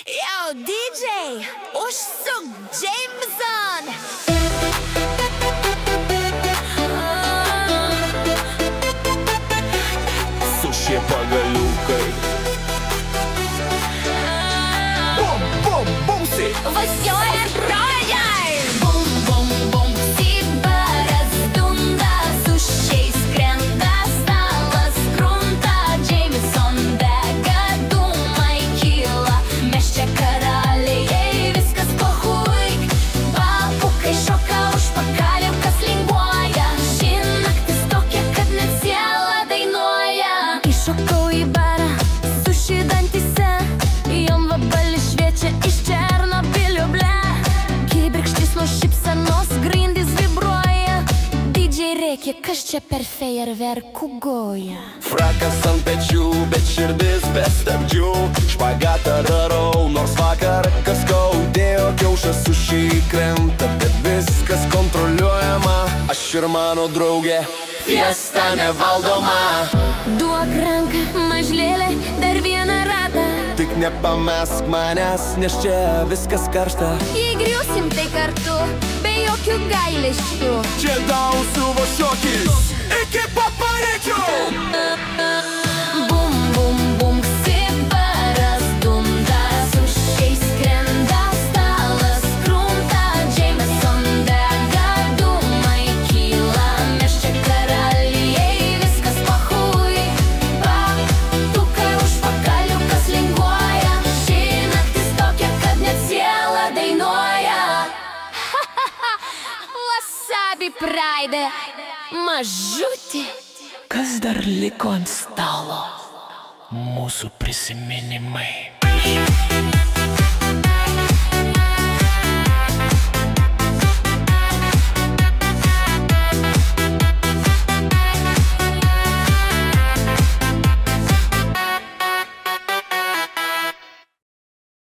Yo, DJ, užsuk Jameson! Sušie pagaliukai. Bum, bum, bumsi! Važiuojant projai! Bum, bum, bum, Sibaras dunda, sušiais krenta, stalas krunta, Jameson dega, dūmai kyla, mes čia karaliai, viskas pohui, papukai šoka užpakalių, kas linguoja, ši naktis tokia, kad net siela dainuoja. Įšokau į barą, suši dantyse, jom vabalis šviečia iš Černobilio, ble. Kibirkštis nuo šypsenos, grindys vibruoja, DJ rėkia, kas čia per fejerverkų goja. Frakas ant pečių, bet širdis be stabdžių. Špagatą darau, nors vakar kas skaudėjo, kiaušas sušiai krenta, bet viskas kontroliuojama. Aš ir mano draugė, fiesta nevaldoma. Duok ranką, mažlėlė, dar vieną ratą. Tik nepamesk manęs, nes čia viskas karšta. Jei griūsim tai kartu, be jokių gailesčių. Čia tau suvo šokis, iki papareičių. Bum, bum, bum, Sibaras dunda, sušiais krenta, stalas krunta, Jameson dega, dūmai kyla, mes čia karaliai, viskas pahui, papukai užpakalių, kas linguoja, ši naktis tokia, kad net siela dainuoja. Wasabi Pride, mažutė. Kas dar liko ant stalo? Mūsų prisiminimai.